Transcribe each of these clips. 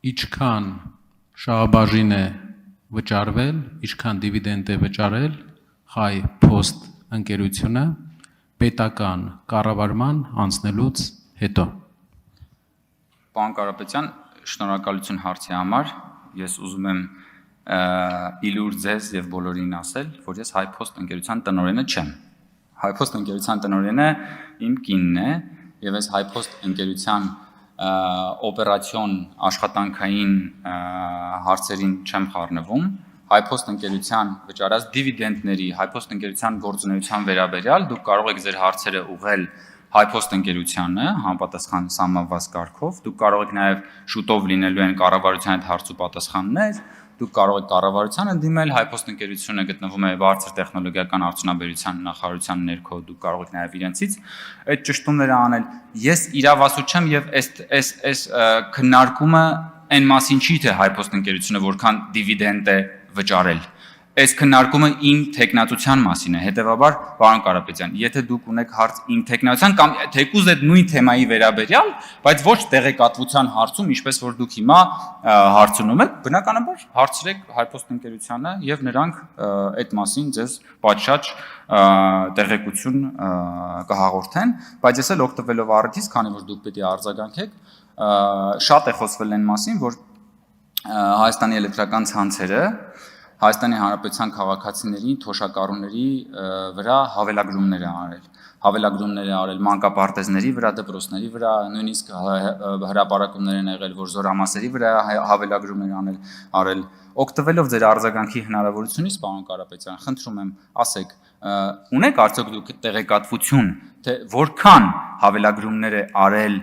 Ինչքան շահաբաժին է վճարվել, ինչքան դիվիդենդ է վճարել Հայ Post ընկերությունը պետական կառավարման անցնելուց հետո։ Պարոն Կարապետյան, շնորհակալություն հարցի համար։ Ես ուզում եմ իլուր ձեզ եւ բոլորին ասել, որ ես Հայ Post ընկերության տնօրենը չեմ։ Հայ Post ընկերության տնօրենը իմ կինն է եւ ես Հայ Post ընկերության օպերացիոն աշխատանքային հարցերին չեմ խառնվում։ Հայ Post ընկերության վճարած դիվիդենդների, Հայ Post ընկերության գործունեության վերաբերյալ դուք կարող եք ձեր հարցերը ուղղել Հայ Post ընկերությանը համապատասխան սահմանված կարգով, դուք կարող եք նաև շուտով լինելու են կառավարության հետ հարց ու պատասխաններ, դուք կարող եք կառավարությանը դիմել, Հայ Post ընկերությունը գտնվում է բարձր տեխնոլոգիական արդյունաբերության նախարարության ներքո, դուք կարող եք նաև իրենցից այդ ճշտումները անել։ Ես իրավասու չեմ եւ այս քննարկումը այն մասին չի թե Հայ Post ընկերությունը որքան դիվիդենդ է վճարել։ Այս քննարկումը իմ տեխնատության մասին է, հետևաբար, պարոն Կարապետյան, եթե դուք ունեք հարց իմ տեխնատության կամ թեկուզ այդ նույն թեմայի վերաբերյալ, բայց ոչ տեղեկատվության հարցում, ինչպես որ դուք հիմա հարցնում եք, բնականաբար հարցրեք Հայ Post ընկերությանը եւ նրանք այդ մասին ձեզ պատշաճ տեղեկություն կհաղորդեն, բայց ես էլ օգտվելով առիթից, քանի որ դուք պետք է արձագանքեք, շատ է խոսվել այն մասին, որ Հայաստանի էլեկտրական ցանցերը Հայաստանի Հանրապետության քաղաքացիների, թոշակառուների վրա հավելագրումներ է արել։ Հավելագրումներ է արել մանկապարտեզների վրա, դպրոցների վրա, նույնիսկ հրապարակումներ են եղել, որ զորամասերի վրա հավելագրումներ արել։ Օգտվելով ձեր արձագանքի հնարավորությունից, պարոն Կարապետյան, խնդրում եմ, ասեք, ունեք արդյոք դուք տեղեկատվություն, թե որքան հավելագրումներ է արել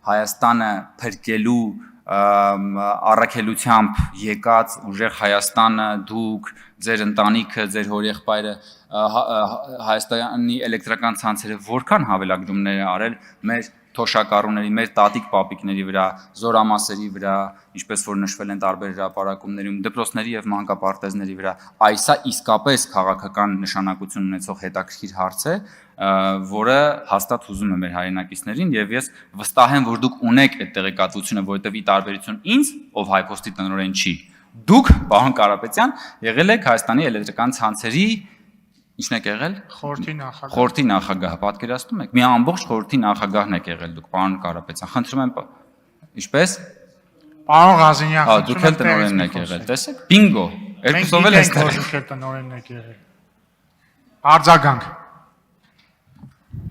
Հայաստանը փրկելու առաքելությամբ եկած ուժեղ Հայաստանը, դուք, ձեր ընտանիքը, ձեր հորեղբայրը, Հայաստանի էլեկտրական ցանցերը որքան հավելագրումներ արել մեր թոշակառուների, մեր տատիկ պապիկների վրա, զորամասերի վրա, ինչպես որ նշվել են տարբեր հրապարակումներում, դպրոցների եւ մանկապարտեզների վրա, այսա իսկապես քաղաքական նշանակություն ունեցող հետաքրքիր հարց է, որը հաստատ հուզում է մեր հայրենակիցներին եւ ես վստահ եմ, որ դուք ունեք այդ տեղեկատվությունը, որովհետեւ ի տարբերություն ինձ, ով Հայ Post-ի տնօրեն չի, դուք, պարոն Կարապետյան, եղել եք Հայաստանի էլեկտրական ցանցերի Ինչն եք եղել։ Խորհրդի նախագահ, պատկերացնում եք։ Մի ամբողջ խորհրդի նախագահն եք եղել դուք, պարոն Կարապետյան։ Խնդրում եմ, ինչպես։ Պարոն Ղազանյան, դուք էլ տնօրենն եք եղել, տեսեք։ Բինգո։ Երկուսով էլ էստեղ։ Դուք էլ տնօրենն եք եղել։ Արձագանք։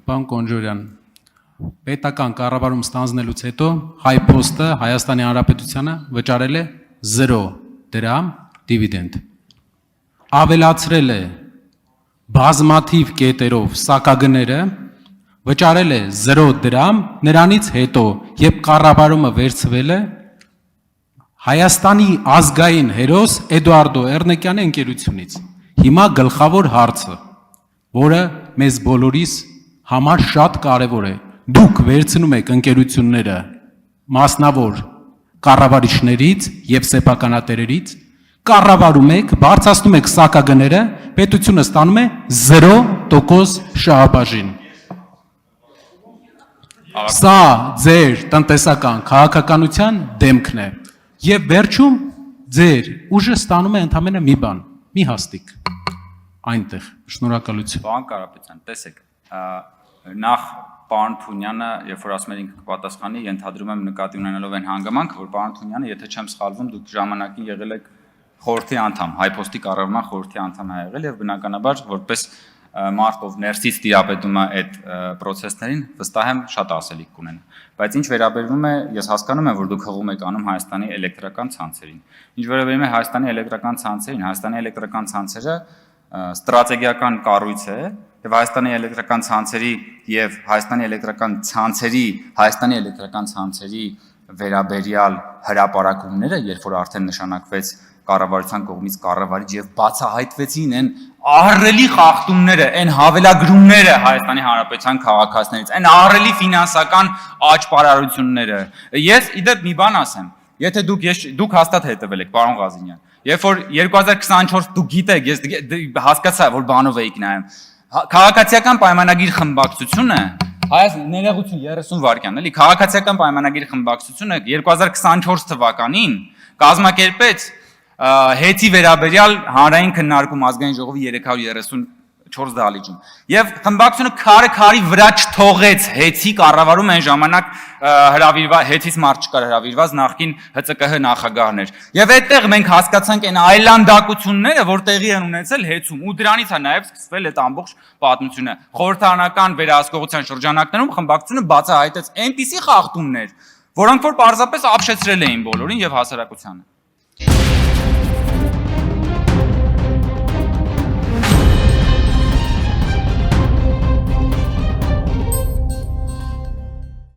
Պարոն Կոնջորյան, պետական կառավարում ստանձնելուց հետո Հայ Post-ը Հայաստանի Հանրապետությանը վճարել է 0 դրամ դիվիդենդ։ Ավելացրել է բազմաթիվ կետերով սակագները, վճարել է 0 դրամ, նրանից հետո, երբ կառավարումը վերցվել է Հայաստանի ազգային հերոս Էդուարդո Էռնեկյանի ընկերությունից։ Հիմա գլխավոր հարցը, որը մեզ բոլորիս համար շատ կարևոր է, դուք վերցնում եք ընկերությունները մասնավոր կառավարիչներից եւ սեփականատերերից, կառավարում եք, բարձրացնում եք սակագները, պետությունը ստանում է 0% շահաբաժին։ Սա ձեր տնտեսական քաղաքականության դեմքն է։ Եվ վերջում ձեր ուժը ստանում է ընդամենը մի բան, մի հաստիկ այնտեղ։ Շնորհակալություն։ Պարոն Կարապետյան, տեսեք, նախ պարոն Թունյանը, երբ որ ասում եք կպատասխանի, ենթադրում եմ նկատի ունենալով այն հանգամանքը, որ պարոն Թունյանը, եթե չեմ սխալվում, դուք ժամանակին եղել եք խորհրդի անդամ, Հայ Post-ի կառավարման խորհրդի անդամ ա եղել եւ բնականաբար որպես մարդ, ով ներսից տիրապետում է այդ process-ներին, վստահ եմ շատ ասելիք կունենա։ Բայց ինչ վերաբերվում է, ես հասկանում եմ, որ դուք հղում եք անում Հայաստանի էլեկտրական ցանցերին։ Ինչ վերաբերում է Հայաստանի էլեկտրական ցանցերին, Հայաստանի էլեկտրական ցանցերը ստրատեգիական կառույց է եւ Հայաստանի էլեկտրական ցանցերի եւ Հայաստանի էլեկտրական ցանցերի վերաբերյալ հրապարակումները, երբ որ արդեն նշանակվեց կառավարության կողմից կառավարիչ եւ բացահայտվեցին այն ահռելի խախտումները, այն հավելագրումները Հայաստանի Հանրապետության քաղաքացիներից, այն ահռելի ֆինանսական աճպարարությունները։ Ես իդեպ մի բան ասեմ, եթե դուք հաստատ հետևել եք, պարոն Ղազանյան, երբ որ 2024 դուք գիտեք, ես հասկացա, որ բանով էիք նայում, քաղաքացիական պայմանագիր խմբակցությունը Այս ներողություն 30 վայրկյան, էլի քաղաքացիական պայմանագիր խմբակցությունը 2024 թվականին կազմակերպեց հեծի վերաբերյալ հանրային քննարկում ազգային ժողովի 334 դահլիճում եւ խմբակցությունը քարի վրա չթողեց հեծի կառավարում այն ժամանակ հրավիրված հեծից մարդ չկար հրավիրված նախկին ՀՑԿՀ նախագահներ եւ այդտեղ մենք հասկացանք այն այլանդակությունները որ տեղի են ունեցել հեծում ու դրանից է նաեւ սկսվել այդ ամբողջ պատմությունը խորհրդարանական վերահսկողության շրջանակներում խմբակցությունը բացահայտեց այնպիսի խախտումներ որոնք որ պարզապես ապշեցրել էին բոլորին եւ հասարակությանը